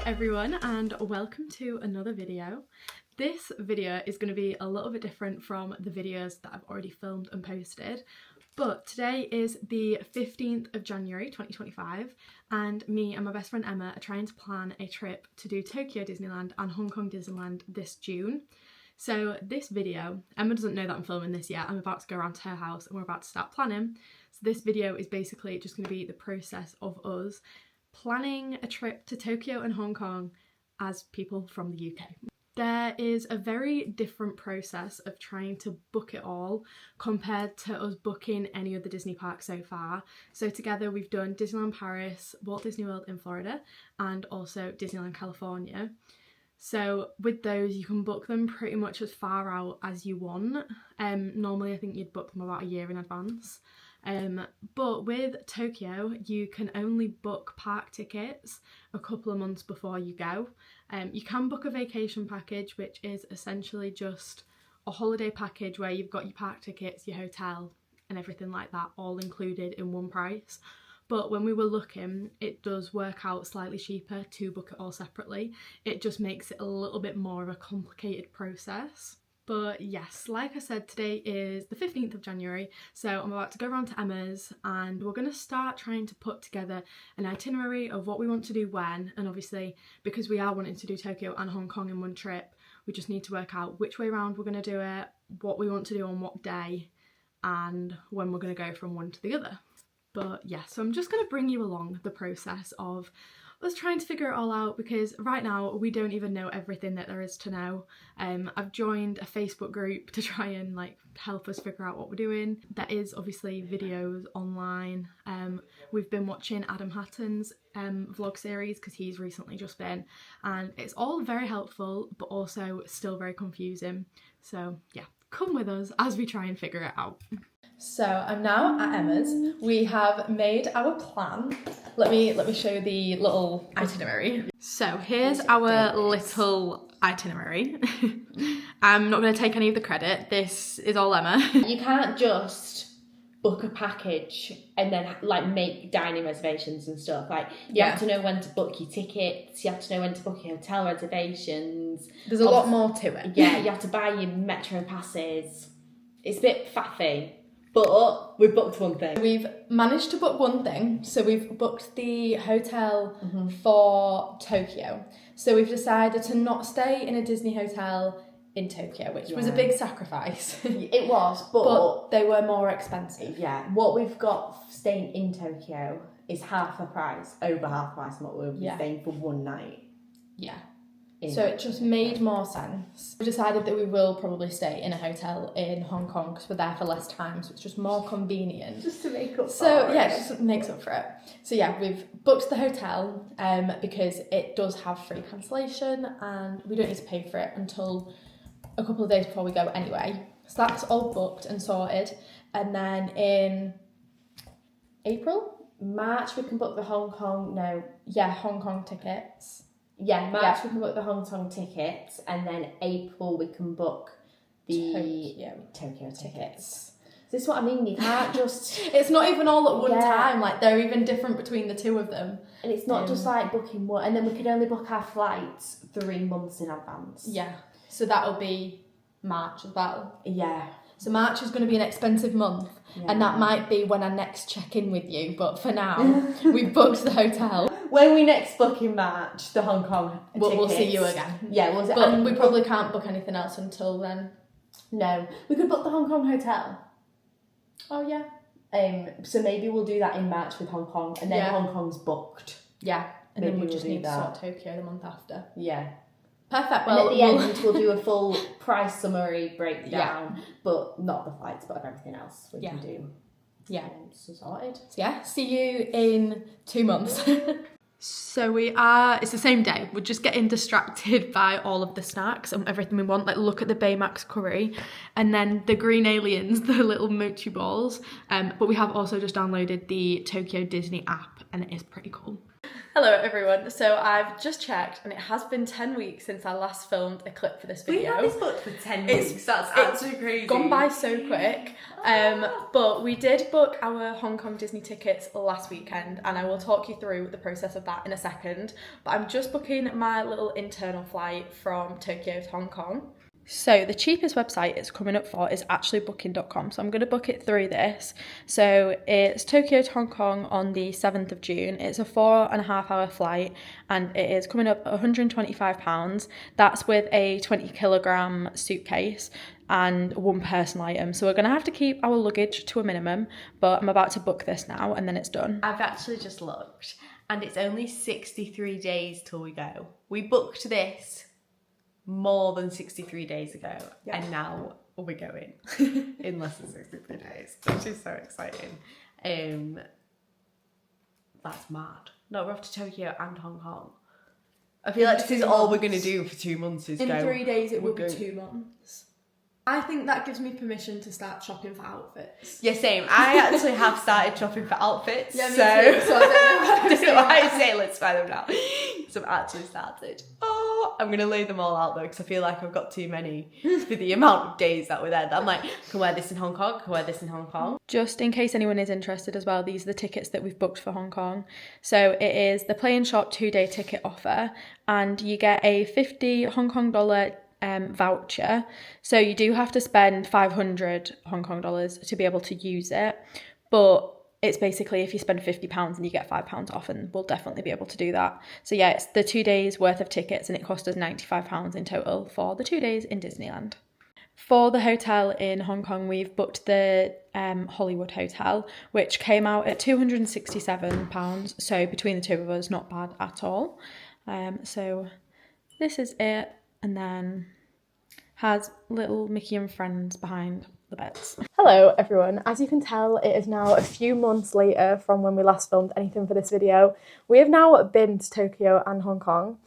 everyone, and welcome to another video. This video is going to be a little bit different from the videos that I've already filmed and posted, but today is the 15th of January 2025 and me and my best friend Emma are trying to plan a trip to do Tokyo Disneyland and Hong Kong Disneyland this June. So this video, Emma doesn't know that I'm filming this yet. I'm about to go around to her house and we're about to start planning. So this video is basically just going to be the process of us planning a trip to Tokyo and Hong Kong as people from the UK. There is a very different process of trying to book it all compared to us booking any of the Disney parks so far. So together we've done Disneyland Paris, Walt Disney World in Florida, and also Disneyland California. So with those you can book them pretty much as far out as you want. Normally I think you'd book them about a year in advance. But with Tokyo you can only book park tickets a couple of months before you go. You can book a vacation package, which is essentially just a holiday package where you've got your park tickets, your hotel and everything like that all included in one price. But when we were looking, it does work out slightly cheaper to book it all separately. It just makes it a little bit more of a complicated process. But yes, like I said, today is the 15th of January, so I'm about to go around to Emma's and we're going to start trying to put together an itinerary of what we want to do when, and obviously because we are wanting to do Tokyo and Hong Kong in one trip, we just need to work out which way around we're going to do it, what we want to do on what day, and when we're going to go from one to the other. But yeah, so I'm just going to bring you along the process of us trying to figure it all out, because right now we don't even know everything that there is to know. I've joined a Facebook group to try and help us figure out what we're doing. There is obviously videos online. We've been watching Adam Hatton's vlog series because he's recently just been, and it's all very helpful but also still very confusing. So yeah, come with us as we try and figure it out. So I'm now at Emma's. We have made our plan. Let me show you the little itinerary. So here's our little itinerary. I'm not going to take any of the credit. This is all Emma. You can't just book a package and then make dining reservations and stuff. You have to know when to book your tickets. You have to know when to book your hotel reservations. There's a lot more to it. Yeah, you have to buy your metro passes. It's a bit faffy. But we've booked one thing. We've managed to book one thing. So we've booked the hotel for Tokyo. So we've decided to not stay in a Disney hotel in Tokyo, which was a big sacrifice. It was, but they were more expensive. Yeah, what we've got staying in Tokyo is half the price, over half the price than what we'll be staying for one night. Yeah. So it just made Tokyo. more sense. We decided that we will probably stay in a hotel in Hong Kong because we're there for less time, so it's just more convenient. Just to make up for it. Yeah, it just makes up for it. So yeah, we've booked the hotel because it does have free cancellation and we don't need to pay for it until a couple of days before we go anyway. So that's all booked and sorted. And then in March we can book the Hong Kong tickets. Yeah, March we can book the Hong Kong tickets, and then April we can book the Tokyo tickets. This is what I mean, you can't just... It's not even all at one time, they're even different between the two of them. And it's not just booking one, and then we can only book our flights 3 months in advance. Yeah, so that'll be March as well. Yeah. So March is going to be an expensive month, and that might be when I next check in with you, but for now, we've booked the hotel. When we next book in March, the Hong Kong tickets. We'll see you again. Yeah, but we probably can't book anything else until then. No, we could book the Hong Kong hotel. Oh yeah. So maybe we'll do that in March with Hong Kong, and then Hong Kong's booked. Yeah, and maybe then we just need that. to sort Tokyo the month after. Yeah. Perfect. Well, and at the end, we'll do a full price summary breakdown, but not the flights, but of everything else we can do. Yeah. So sorted. So yeah, see you in 2 months. So it's the same day. We're just getting distracted by all of the snacks and everything we want. Look at the Baymax curry and then the green aliens, the little mochi balls. But we have also just downloaded the Tokyo Disney app and it is pretty cool. Hello everyone, so I've just checked and it has been 10 weeks since I last filmed a clip for this video. We've had this booked for 10 weeks, that's absolutely crazy. Gone by so quick, but we did book our Hong Kong Disney tickets last weekend and I will talk you through the process of that in a second, but I'm just booking my little internal flight from Tokyo to Hong Kong. So the cheapest website it's coming up for is actually booking.com. So I'm going to book it through this. So it's Tokyo to Hong Kong on the 7th of June. It's a 4.5-hour flight and it is coming up at £125. That's with a 20-kilogram suitcase and one personal item. So we're going to have to keep our luggage to a minimum, but I'm about to book this now and then it's done. I've actually just looked and it's only 63 days till we go. We booked this more than 63 days ago, and now we're going in less than 63 days, which is so exciting. That's mad. No, we're off to Tokyo and Hong Kong. I feel like this is all we're going to do for 2 months is in go. 3 days it will be 2 months. I think that gives me permission to start shopping for outfits. Yeah, same. I actually have started shopping for outfits. Yeah, me so too. So I don't know why I say let's buy them now. So I've actually started. Oh, I'm going to lay them all out though because I feel like I've got too many for the amount of days that we're there. I'm like, I can wear this in Hong Kong, I can wear this in Hong Kong. Just in case anyone is interested as well, these are the tickets that we've booked for Hong Kong. So it is the Play and Shop 2-day ticket offer and you get a 50 Hong Kong dollar voucher. So you do have to spend 500 Hong Kong dollars to be able to use it. But it's basically if you spend £50 and you get £5 off, and we'll definitely be able to do that. So yeah, it's the 2 days worth of tickets and it cost us £95 in total for the 2 days in Disneyland. For the hotel in Hong Kong, we've booked the Hollywood Hotel, which came out at £267. So between the two of us, not bad at all. So this is it. And then has little Mickey and friends behind the beds. Hello everyone, as you can tell it is now a few months later from when we last filmed anything for this video. We have now been to Tokyo and Hong Kong,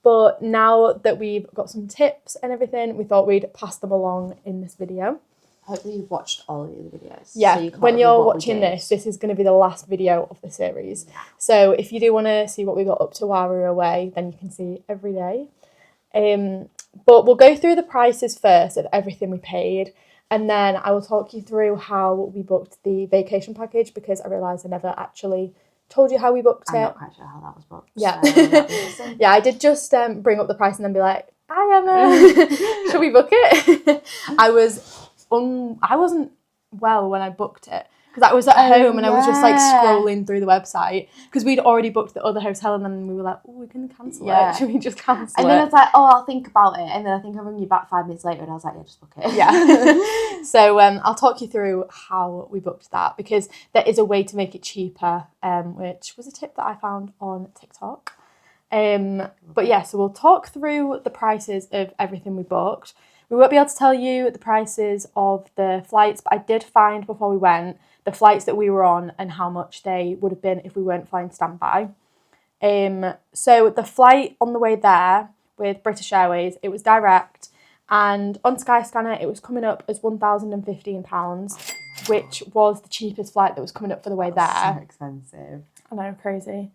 but now that we've got some tips and everything, we thought we'd pass them along in this video. Hopefully you've watched all of the other videos. Yeah, so when you're watching this is going to be the last video of the series. Yeah. So if you do want to see what we got up to while we were away, then you can see every day. But we'll go through the prices first of everything we paid, and then I will talk you through how we booked the vacation package because I realised I never actually told you how we booked it. I'm not quite sure how that was booked. Yeah. So Yeah, I did just bring up the price and then be like, hi Emma, should we book it? I wasn't well when I booked it. Because I was at home and I was just like scrolling through the website because we'd already booked the other hotel and then we were like, oh, we can cancel it. Should we just cancel it? And then I was like, oh, I'll think about it. And then I think I rang you back 5 minutes later and I was like, yeah, just book it. Yeah. So I'll talk you through how we booked that because there is a way to make it cheaper, which was a tip that I found on TikTok. But yeah, so we'll talk through the prices of everything we booked. We won't be able to tell you the prices of the flights, but I did find before we went the flights that we were on and how much they would have been if we weren't flying standby. So the flight on the way there with British Airways, it was direct, and on Skyscanner it was coming up as £1,015, which was the cheapest flight that was coming up for the way there. So expensive. I know, crazy.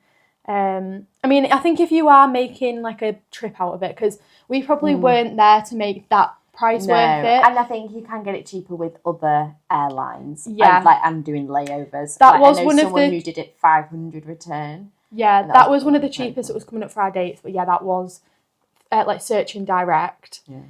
I mean, I think if you are making like a trip out of it, because we probably weren't there to make that price worth it. And I think you can get it cheaper with other airlines. Yeah. And doing layovers. That was I know one of someone the who did it 500 return. Yeah, that was one of the cheapest that was coming up for our dates. But yeah, that was like searching direct. Yeah.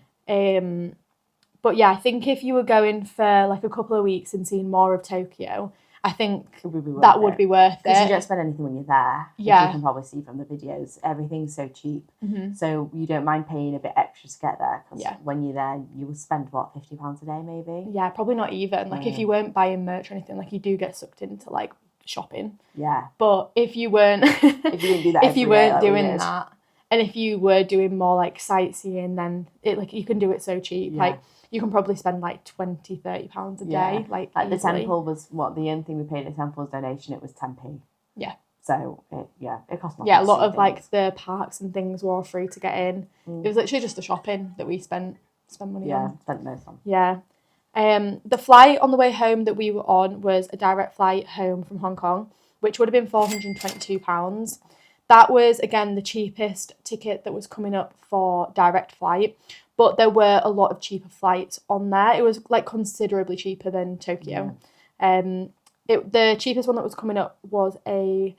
But yeah, I think if you were going for like a couple of weeks and seeing more of Tokyo, I think that would be worth it. Because you don't spend anything when you're there. Yeah. You can probably see from the videos. Everything's so cheap. Mm-hmm. So you don't mind paying a bit extra to get there. Because when you're there, you will spend, what, £50 a day maybe? Yeah, probably not even. Like if you weren't buying merch or anything, like you do get sucked into like shopping. Yeah. But if you weren't, if you didn't do that if you weren't day, doing that, and if you were doing more like sightseeing, then it like you can do it so cheap. Yeah. Like you can probably spend like £20-30 a day. Like the temple was what the only thing we paid at the temple's donation. It was 10p. Yeah. So it cost nothing. Yeah, a lot of like the parks and things were all free to get in. It was literally just the shopping that we spent money on. Yeah, spent most on. Yeah. The flight on the way home that we were on was a direct flight home from Hong Kong. which would have been £422. That was, again, the cheapest ticket that was coming up for direct flight, but there were a lot of cheaper flights on there. It was like considerably cheaper than Tokyo. The cheapest one that was coming up was the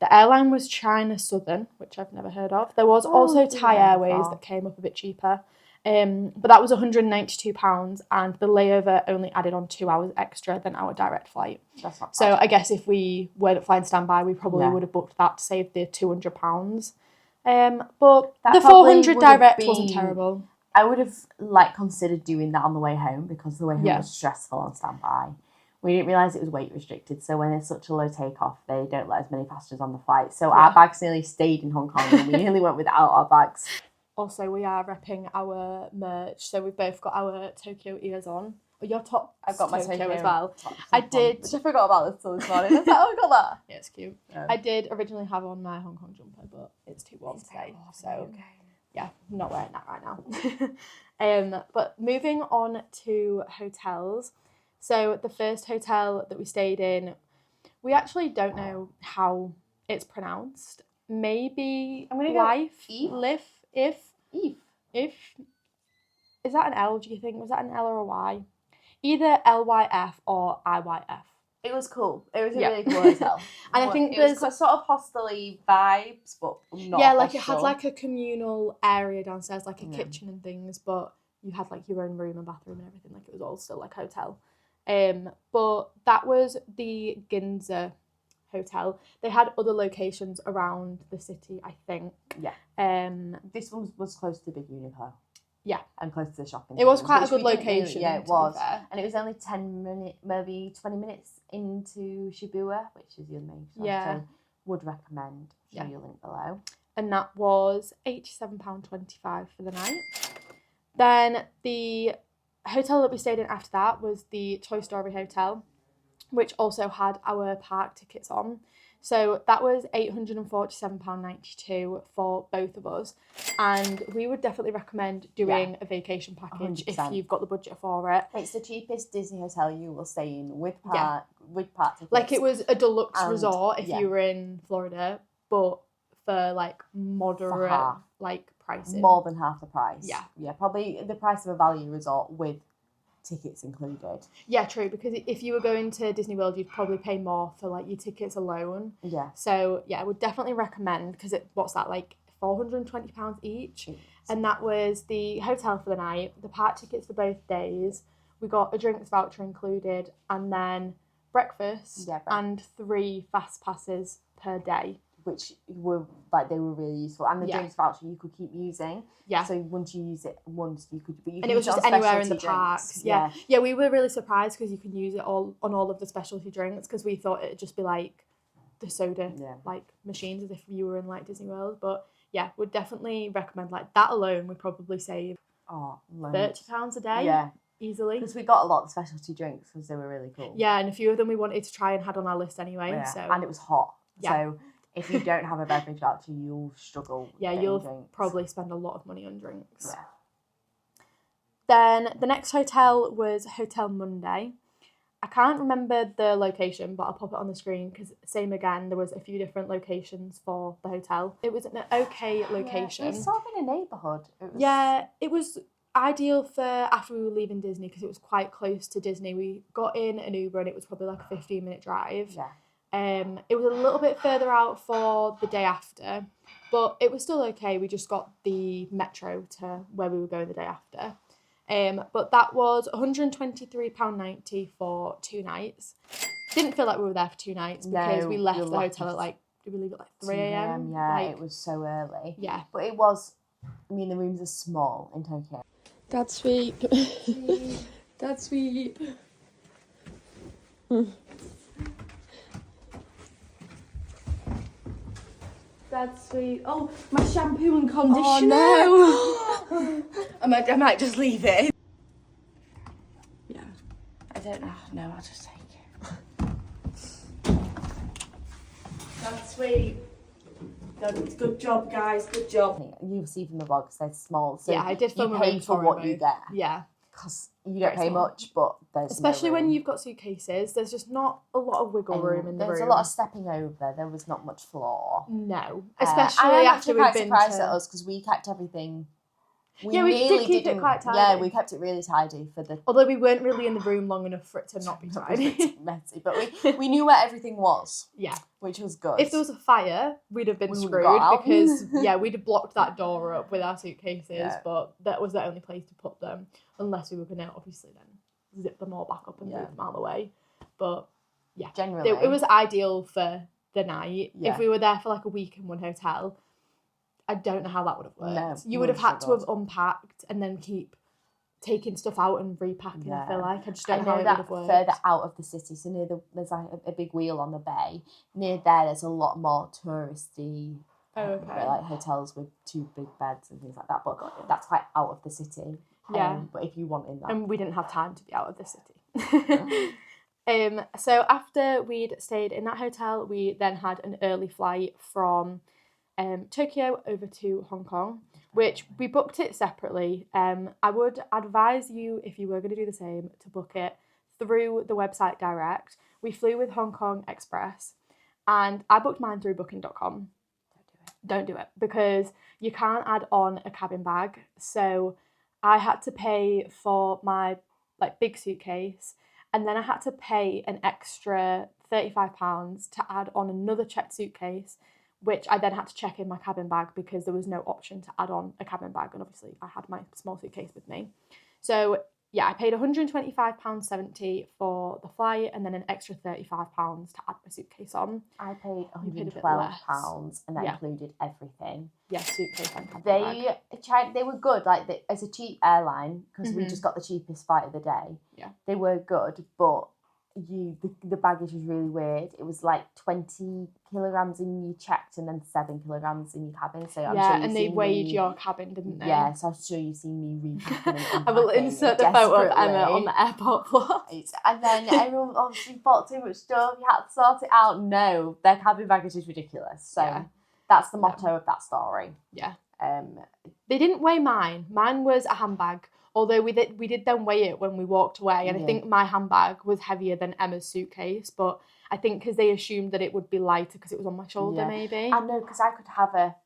airline was China Southern, which I've never heard of. There was also Thai Airways that came up a bit cheaper. But that was £192, and the layover only added on 2 hours extra than our direct flight. That's not so bad. I guess if we weren't flying standby, we probably would have booked that to save the £200. But That the 400 direct wasn't terrible. I would have considered doing that on the way home, because the way home was stressful on standby. We didn't realise it was weight restricted, so when there's such a low takeoff, they don't let as many passengers on the flight. So our bags nearly stayed in Hong Kong, and we nearly went without our bags. Also, we are repping our merch, so we've both got our Tokyo ears on. Your top, I've got my Tokyo as well. I forgot about this till this morning. I was like, oh, I got that. Yeah, it's cute. I did originally have on my Hong Kong jumper, but it's too warm today, so yeah, I'm not wearing that right now. But moving on to hotels. So the first hotel that we stayed in, we actually don't know how it's pronounced. Maybe I'm gonna go If. Is that an L, do you think? Was that an L or a Y? Either LYF or IYF. It was cool. It was a really cool hotel. And I think there's sort of hostel-y vibes, but not it had like a communal area downstairs, like a kitchen and things, but you had like your own room and bathroom and everything. Like it was all still like a hotel. But that was the Ginza hotel. They had other locations around the city, I think. Yeah. This one was close to the big Uniqlo. Yeah. And close to the shopping. It was quite a good location. It was. And it was only 10 minutes, maybe 20 minutes into Shibuya, which is the main shop. Yeah. So would recommend. Show you a link below. And that was £87.25 for the night. Then the hotel that we stayed in after that was the Toy Story Hotel, which also had our park tickets on. So that was £847.92 for both of us. And we would definitely recommend doing a vacation package 100%. If you've got the budget for it. It's the cheapest Disney hotel you will stay in with park tickets. Like it was a deluxe resort if you were in Florida, but for like moderate pricing. More than half the price. Yeah. Yeah, probably the price of a value resort with tickets included. Yeah, true, because if you were going to Disney World, you'd probably pay more for like your tickets alone. Yeah. So yeah, I would definitely recommend, because what's that, like £420 each? And that was the hotel for the night, the park tickets for both days. We got a drinks voucher included, and then breakfast and 3 fast passes per day. Which were they were really useful, and the drinks voucher you could keep using. Yeah. So once you use it once, you could. But you and it was just anywhere in the parks. Yeah. Yeah, we were really surprised because you can use it all on all of the specialty drinks, because we thought it'd just be like the soda like machines as if you were in like Disney World. But yeah, would definitely recommend, like that alone would probably save £30 a day. Yeah. Easily. Because we got a lot of specialty drinks because they were really cool. Yeah, and a few of them we wanted to try and had on our list anyway. Yeah. So and it was hot. Yeah. So if you don't have a beverage voucher, you'll struggle. Yeah, you'll probably spend a lot of money on drinks. Yeah. Then the next hotel was Hotel Monday. I can't remember the location, but I'll pop it on the screen because same again, there was a few different locations for the hotel. It was an okay location. It was sort of in a neighbourhood. It was ideal for after we were leaving Disney because it was quite close to Disney. We got in an Uber and it was probably like a 15-minute drive. Yeah. It was a little bit further out for the day after, but it was still okay. We just got the metro to where we were going the day after. But that was £123.90 for 2 nights. Didn't feel like we were there for 2 nights because we left the hotel at did we leave at 3 a.m? Yeah, it was so early. Yeah. But it was, the rooms are small in Tokyo. That's sweet. That's sweet. That's sweet. Oh, my shampoo and conditioner. Oh, no. I might just leave it. Yeah. I don't know. No, I'll just take it. That's sweet. Good job, guys. Good job. You'll see from the vlogs, they're small. So yeah, I did film you pay for what you get. Yeah. because you don't pay much, but there's especially no room. when you've got suitcases, there's just not a lot of wiggle room in the room. There's a lot of stepping over. There was not much floor. No, especially I am after actually we've quite been surprised to... at us because we kept everything. We did keep it quite tidy. Yeah, we kept it really tidy for the. Although we weren't really in the room long enough for it to not be tidy. Messy, but we knew where everything was. Yeah, which was good. If there was a fire, we'd have been screwed because we'd have blocked that door up with our suitcases. But that was the only place to put them, unless we were going to obviously then zip them all back up and move them out of the way. But yeah, generally it was ideal for the night. Yeah. If we were there for like a week in one hotel, I don't know how that would have worked. No, you would have had to have unpacked and then keep taking stuff out and repacking. I feel like I just don't know how it would have worked. Further out of the city, so there's like a big wheel on the bay. Near there, there's a lot more touristy, like hotels with 2 big beds and things like that. But that's quite out of the city. Yeah. But if you want in that, and we didn't have time to be out of the city. So after we'd stayed in that hotel, we then had an early flight from Tokyo over to Hong Kong, which we booked it separately. I would advise you, if you were going to do the same, to book it through the website direct. We flew with Hong Kong Express, and I booked mine through booking.com. Don't do it because you can't add on a cabin bag. So I had to pay for my big suitcase, and then I had to pay an extra £35 to add on another checked suitcase, which I then had to check in my cabin bag because there was no option to add on a cabin bag, and obviously I had my small suitcase with me. So yeah, I paid £125.70 for the flight and then an extra £35 to add my suitcase on. I paid £112 and that included everything. Yeah, suitcase and cabin bag. They were good, as a cheap airline, because we just got the cheapest flight of the day. Yeah. They were good, but the baggage was really weird. It was like 20 kilograms in your checked and then 7 kilograms in your cabin. So I'm sure and they weighed your cabin, didn't they? Yeah, so I'm sure you've seen me repacking and unpacking. I will insert the photo of Emma on the airport floor. And then everyone obviously bought too much stuff. You had to sort it out. No, their cabin baggage is ridiculous. So that's the motto of that story. Yeah. They didn't weigh mine. Mine was a handbag. Although we did then weigh it when we walked away, and I think my handbag was heavier than Emma's suitcase, but I think because they assumed that it would be lighter because it was on my shoulder, maybe. I know, because I could have a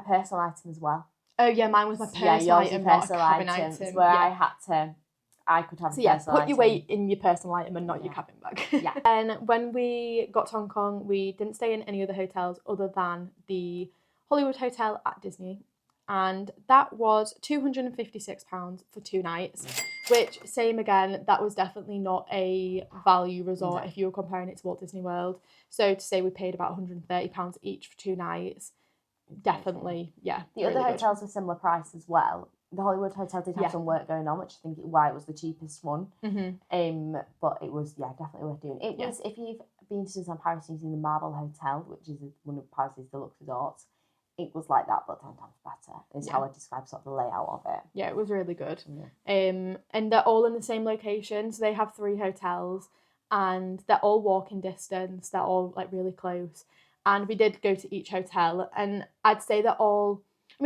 personal item as well. Oh yeah, mine was my personal item, not a cabin item. Where I could have a personal item. So put your weight in your personal item and not your cabin bag. Yeah. And when we got to Hong Kong, we didn't stay in any other hotels other than the Hollywood Hotel at Disney. And that was £256 for 2 nights, which, same again, that was definitely not a value resort if you were comparing it to Walt Disney World. So to say we paid about £130 each for 2 nights, definitely, The really other hotels were similar price as well. The Hollywood Hotel did have some work going on, which I think why it was the cheapest one. Mm-hmm. But it was, definitely worth doing. It was, if you've been to Disneyland Paris, you've seen the Marble Hotel, which is one of Paris' deluxe resorts. It was like that, but 10 times better, is how I describe sort of the layout of it. Yeah, it was really good. Yeah. And they're all in the same location, so they have 3 hotels, and they're all walking distance, they're all really close. And we did go to each hotel, and I'd say they're all,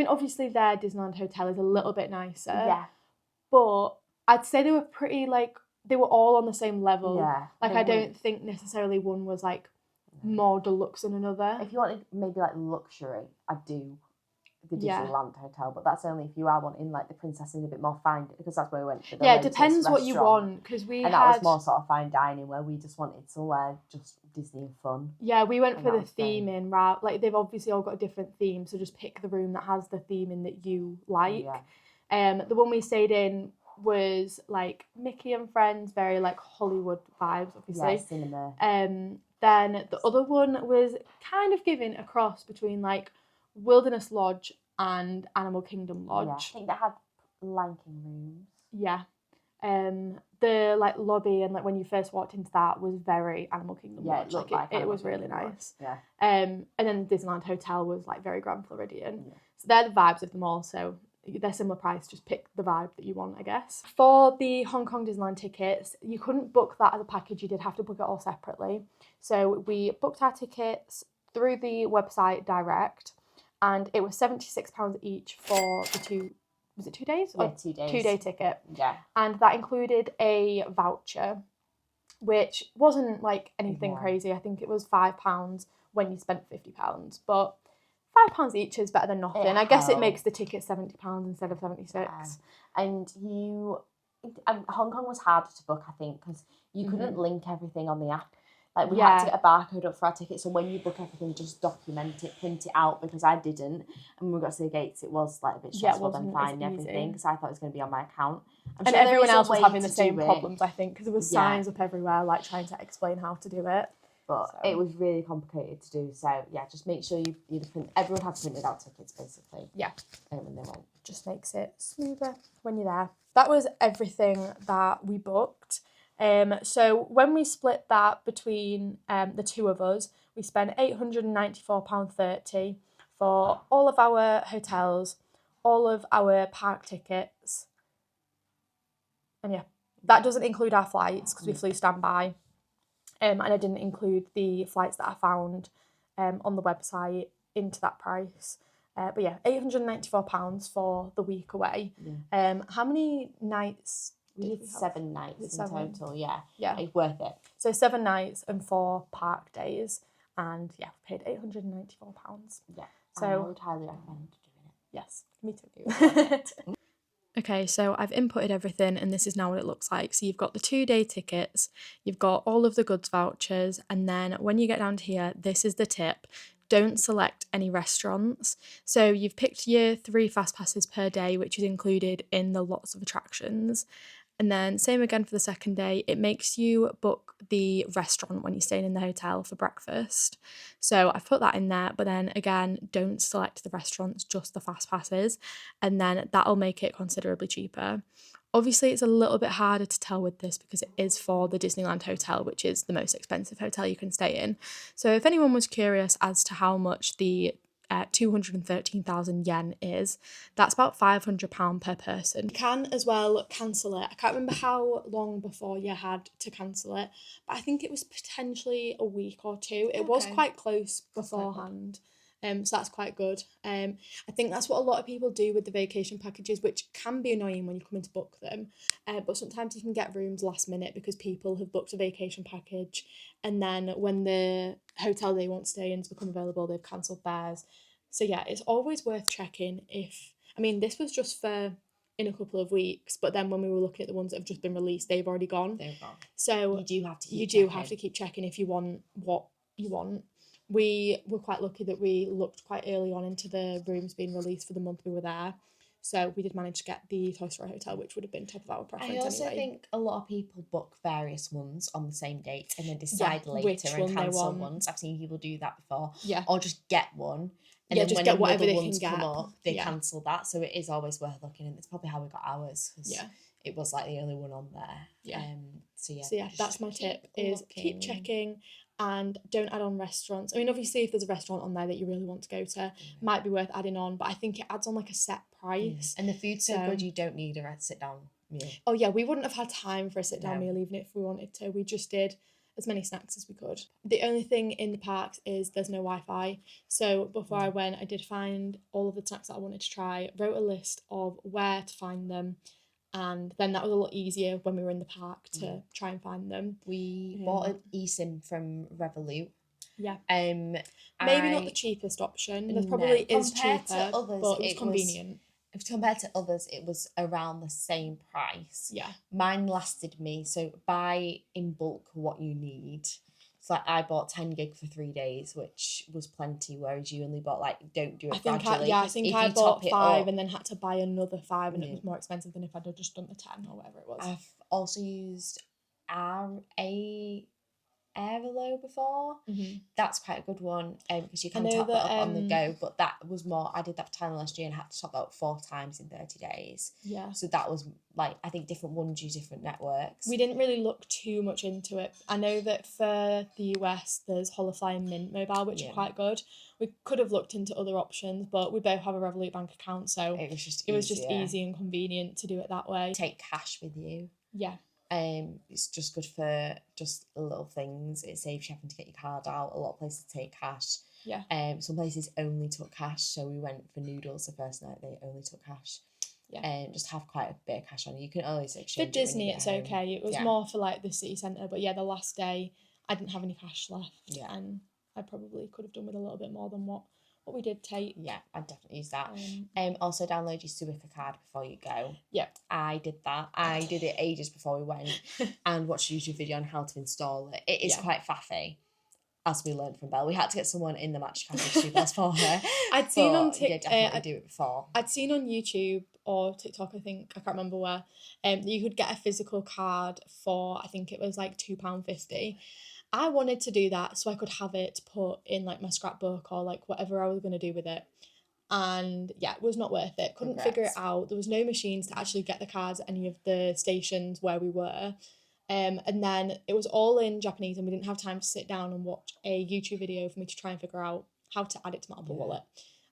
obviously their Disneyland hotel is a little bit nicer. Yeah. But I'd say they were pretty, they were all on the same level. Yeah. I don't think necessarily one was, more deluxe than another. If you wanted maybe luxury, I'd do the Disneyland hotel, but that's only if you are wanting the princess in a bit more fine, because that's where we went to. It depends what you want, because that was more sort of fine dining, where we just wanted somewhere just Disney and fun. Yeah, we went for the theme in, right? They've obviously all got a different theme, so just pick the room that has the theme in that you like. Yeah. The one we stayed in was Mickey and Friends, very Hollywood vibes, obviously. Yeah, cinema. Then the other one was kind of giving a cross between Wilderness Lodge and Animal Kingdom Lodge. Yeah, I think they had lanking rooms. Yeah. The lobby and when you first walked into that was very Animal Kingdom Lodge. It looked it was really nice. Yeah. And then the Disneyland Hotel was very Grand Floridian. Yeah. So they're the vibes of them all, so they're similar price, just pick the vibe that you want, I guess. For the Hong Kong Disneyland tickets, you couldn't book that as a package, you did have to book it all separately. So we booked our tickets through the website direct, and it was £76 each for the was it 2 days? Yeah, 2 days. 2-day ticket. Yeah. And that included a voucher, which wasn't like anything crazy. I think it was £5 when you spent £50, but £5 each is better than nothing. I guess it makes the ticket £70 instead of 76. And Hong Kong was harder to book, I think, because you couldn't link everything on the app. Like, we had to get a barcode up for our ticket, so when you book everything, just document it, print it out, because I didn't. And when we got to the gates, it was like a bit stressful then finding everything, because I thought it was going to be on my account. And sure everyone else was having the same problems, I think, because there was signs up everywhere, like, trying to explain how to do it. But it was really complicated to do, so yeah, just make sure you either print. Everyone had printed out tickets, basically. Yeah. When they went. Just makes it smoother when you're there. That was everything that we booked. So when we split that between the two of us, we spent £894.30 for all of our hotels, all of our park tickets. And yeah, that doesn't include our flights because we flew standby. And I didn't include the flights that I found on the website into that price. But yeah, £894 for the week away. Yeah. How many nights? We did 7 nights in total, yeah. Yeah. It's worth it. So 7 nights and 4 park days. And yeah, we paid £894. Yeah. So I would highly recommend doing it. Yes, me too. Okay, so I've inputted everything and this is now what it looks like. So you've got the 2-day tickets, you've got all of the goods vouchers, and then when you get down to here, this is the tip. Don't select any restaurants. So you've picked your 3 fast passes per day, which is included in the lots of attractions. And then same again for the second day, it makes you book the restaurant when you're staying in the hotel for breakfast. So I've put that in there, but then again, don't select the restaurants, just the fast passes, and then that'll make it considerably cheaper. Obviously, it's a little bit harder to tell with this because it is for the Disneyland hotel, which is the most expensive hotel you can stay in. So if anyone was curious as to how much the 213,000 yen is, that's about £500 per person. You can as well cancel it. I can't remember how long before you had to cancel it, but I think it was potentially a week or 2. It was quite close beforehand. So that's quite good. I think that's what a lot of people do with the vacation packages, which can be annoying when you come in to book them. But sometimes you can get rooms last minute because people have booked a vacation package and then when the hotel they want to stay in has become available, they've cancelled theirs. So yeah, it's always worth checking this was just for in a couple of weeks, but then when we were looking at the ones that have just been released, they've already gone. They're gone. So you do have to keep checking if you want what you want. We were quite lucky that we looked quite early on into the rooms being released for the month we were there. So we did manage to get the Toy Story Hotel, which would have been top of our preference anyway. I also think a lot of people book various ones on the same date and then decide later and cancel ones. I've seen people do that before. Yeah. Or just get one. And then just when get whatever they ones can get. Come up, they cancel that. So it is always worth looking, and it's probably how we got ours. Yeah. It was like the only one on there. Yeah. So yeah, that's my tip, is keep checking and don't add on restaurants. I mean, obviously if there's a restaurant on there that you really want to go to, might be worth adding on, but I think it adds on like a set price. And the food's so good you don't need a sit down meal. Oh yeah, we wouldn't have had time for a sit down meal even if we wanted to. We just did as many snacks as we could. The only thing in the parks is there's no Wi-Fi. So before I went, I did find all of the snacks that I wanted to try, wrote a list of where to find them, and then that was a lot easier when we were in the park to try and find them. We bought an eSIM from Revolut. Yeah. Maybe not the cheapest option. There probably is cheaper, but it was convenient. Compared to others, it was around the same price. Yeah. Mine lasted me, so buy in bulk what you need. So like I bought 10 gig for 3 days, which was plenty, whereas you only bought don't do it gradually. I think I bought 5 and then had to buy another 5 and it was more expensive than if I'd just done the 10 or whatever it was. I've also used Airalo before. That's quite a good one because you can top it up on the go, but that was more, I did that for Thailand last year and had to top up 4 times in 30 days. Yeah. So that was I think different ones use different networks. We didn't really look too much into it. I know that for the US there's Holofly and Mint Mobile, which are quite good. We could have looked into other options, but we both have a Revolut bank account, so it was just easy and convenient to do it that way. Take cash with you. Yeah. It's just good for just little things. It saves you having to get your card out. A lot of places take cash. Yeah. Some places only took cash, so we went for noodles the first night. They only took cash. just have quite a bit of cash on you. You can always For exchange Disney, it when you it's get home. okay. It was more for like the city centre, but yeah, the last day I didn't have any cash left, and I probably could have done with a little bit more than what we did take. Yeah, I'd definitely use that. Also download your Suica card before you go. Yeah. I did that. I did it ages before we went and watched a YouTube video on how to install it. It is quite faffy, as we learned from Belle. We had to get someone in the match cafe to do Belle's for her. I'd seen on TikTok, definitely do it before. I'd seen on YouTube or TikTok, I think, I can't remember where, you could get a physical card for, I think it was like £2.50. I wanted to do that so I could have it put in like my scrapbook or like whatever I was going to do with it. And yeah, it was not worth it. Couldn't figure it out. There was no machines to actually get the cards at any of the stations where we were. And then it was all in Japanese and we didn't have time to sit down and watch a YouTube video for me to try and figure out how to add it to my Apple Wallet.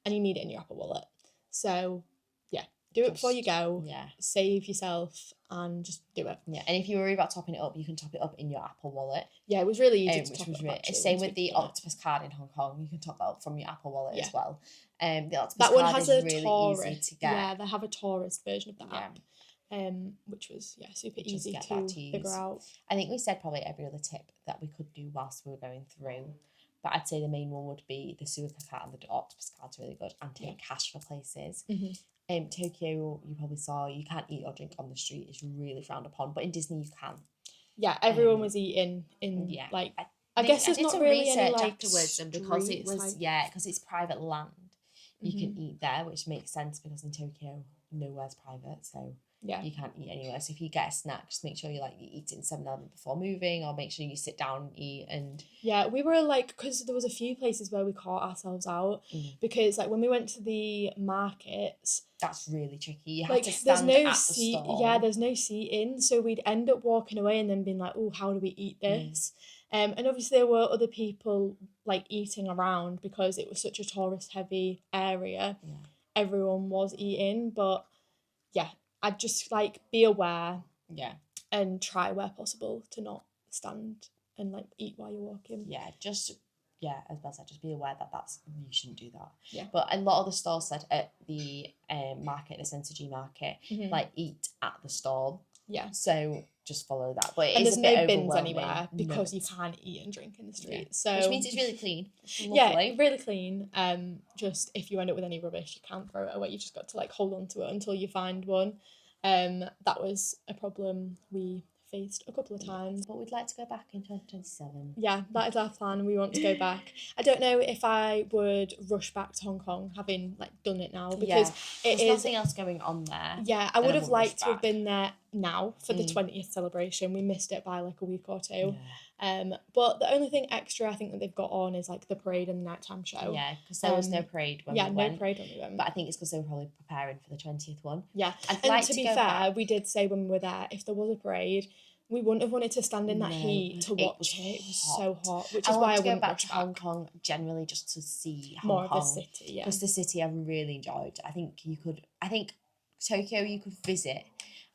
And you need it in your Apple Wallet. So yeah, do it before you go. Yeah. Save yourself and just do it. Yeah, and if you worry about topping it up, you can top it up in your Apple Wallet. Yeah, it was really easy to top it up. Actually, same with the Octopus card in Hong Kong. You can top that up from your Apple Wallet as well. The Octopus that one card has is a really tourist. easy to get. Yeah, they have a tourist version of the app. Which was super easy to figure out. I think we said probably every other tip that we could do whilst we were going through, but I'd say the main one would be the Suica card and the Octopus card's really good, and take cash for places. Tokyo, you probably saw, you can't eat or drink on the street. It's really frowned upon, but in Disney you can. Yeah, everyone was eating in like. I guess there's not really any like afterwards, and because it was because it's private land, you can eat there, which makes sense because in Tokyo nowhere's private, so you can't eat anywhere. So if you get a snack, just make sure you eat it in 7-Eleven before moving, or make sure you sit down and eat. And we were like, because there was a few places where we caught ourselves out because like when we went to the markets, that's really tricky. You have to stand there's no at the stall. Yeah, there's no seating, so we'd end up walking away and then being like, oh, how do we eat this? And obviously there were other people like eating around because it was such a tourist heavy area. Everyone was eating, but I'd just like be aware and try where possible to not stand and like eat while you're walking. As Belle said, just be aware that you shouldn't do that. Yeah. But a lot of the stalls said at the market, the Centre G market, eat at the stall. Yeah. So just follow that. But there's no bins anywhere because you can't eat and drink in the street. So which means it's really clean. Yeah, really clean. Just if you end up with any rubbish, you can't throw it away. You just got to like hold on to it until you find one. That was a problem we faced a couple of times. But we'd like to go back in 2027. Yeah, that is our plan. We want to go back. I don't know if I would rush back to Hong Kong having like done it now because there's nothing else going on there. Yeah, I would have liked to have been there now for the 20th celebration. We missed it by like a week or two. But the only thing extra I think that they've got on is like the parade and the nighttime show. Yeah, because there was no parade when we went. Yeah, no parade when we went. But I think it's because they were probably preparing for the 20th one. Yeah, and to be fair, we did say when we were there, if there was a parade, we wouldn't have wanted to stand in that heat to watch it. It was so hot, which is why I wouldn't go back to Hong Kong generally just to see more of the city. Yeah, because the city I really enjoyed. I think Tokyo you could visit,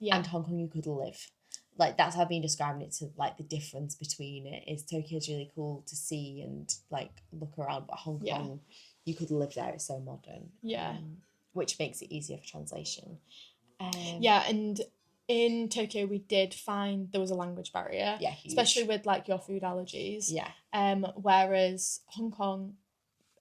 and Hong Kong you could live. Like that's how I've been describing it to like the difference between it is Tokyo's really cool to see and like look around, but Hong Kong you could live there. It's so modern. Yeah, which makes it easier for translation. And in Tokyo we did find there was a language barrier. Yeah, huge. Especially with like your food allergies. Yeah. Whereas Hong Kong,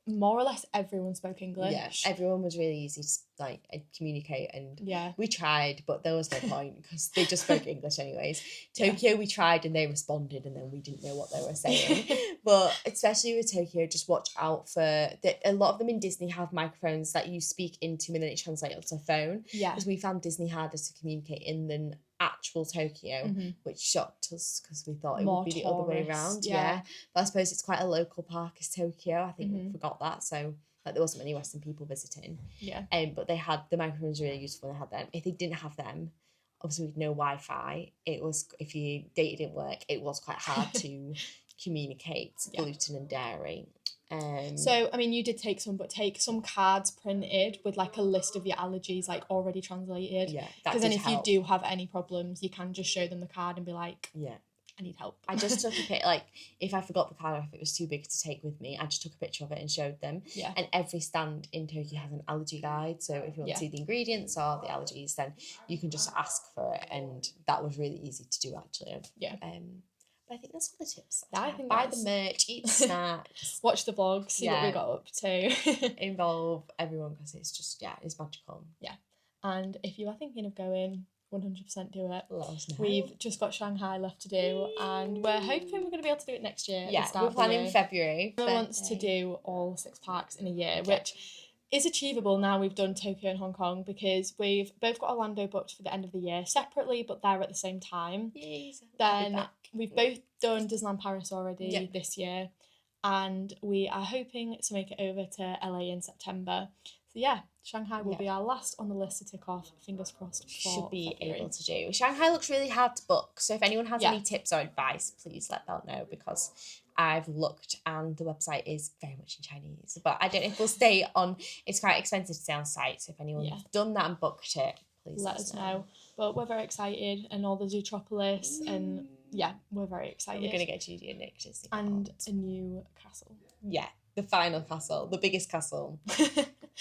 more or less everyone spoke English. Yeah, everyone was really easy to like communicate, and we tried, but there was no point because they just spoke English anyways. Tokyo, we tried and they responded, and then we didn't know what they were saying. But especially with Tokyo, just watch out for a lot of them in Disney have microphones that you speak into and then it translates onto a phone. Yeah, because we found Disney harder to communicate in than actual Tokyo, which shocked us because we thought it would be the other way around. Yeah, but I suppose it's quite a local park as Tokyo. I think we forgot that, so like there wasn't many Western people visiting. Yeah, but they had the microphones really useful. They had them. If they didn't have them, obviously with no Wi-Fi, it was if your data didn't work, it was quite hard to communicate gluten and dairy. So I mean you did take some, but take some cards printed with like a list of your allergies like already translated. Yeah, because then if you do have any problems, you can just show them the card and be like, I need help. I just took a picture, like, if I forgot the card or if it was too big to take with me, I just took a picture of it and showed them. Yeah. And every stand in Turkey has an allergy guide. So if you want to see the ingredients or the allergies, then you can just ask for it. And that was really easy to do, actually. Yeah. But I think that's all the tips. I think buy the merch, eat snacks. Watch the vlog, see what we got up to. Involve everyone, because it's just, it's magical. Yeah. And if you are thinking of going, 100% do it. Let us know. We've just got Shanghai left to do, and we're hoping we're going to be able to do it next year. Yeah, we're planning February. We want to do all 6 parks in a year, which is achievable now we've done Tokyo and Hong Kong, because we've both got Orlando booked for the end of the year separately, but they're at the same time. Yes, then we've both done Disneyland Paris already this year, and we are hoping to make it over to LA in September. So yeah, Shanghai will be our last on the list to tick off. Fingers crossed. Should be able to do. Shanghai looks really hard to book, so if anyone has any tips or advice, please let them know, because I've looked and the website is very much in Chinese. But I don't know if we'll stay on. It's quite expensive to stay on site, so if anyone's done that and booked it, please let us know. But we're very excited, and all the Zootropolis, and we're very excited. We're gonna go to Judy and Nick Disney and a new castle. Yeah, the final castle, the biggest castle.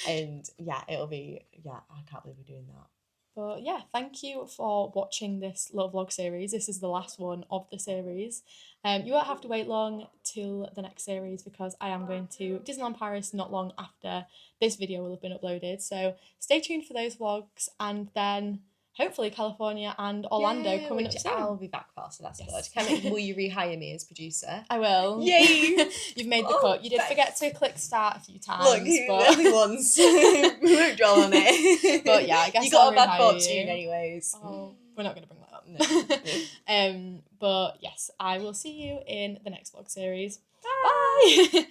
And it'll be I can't believe we're doing that. But yeah, thank you for watching this little vlog series. This is the last one of the series. You won't have to wait long till the next series, because I am going to Disneyland Paris not long after this video will have been uploaded. So stay tuned for those vlogs, and then hopefully California and Orlando coming up soon. I'll be back for, so that's good. Will you rehire me as producer? I will. Yay! You've made the cut. You did forget to click start a few times. Look, only once. We won't dwell on it. But yeah, I guess you got a bad rehire fortune you. anyways. Oh, we're not going to bring that up. No. But yes, I will see you in the next vlog series. Bye!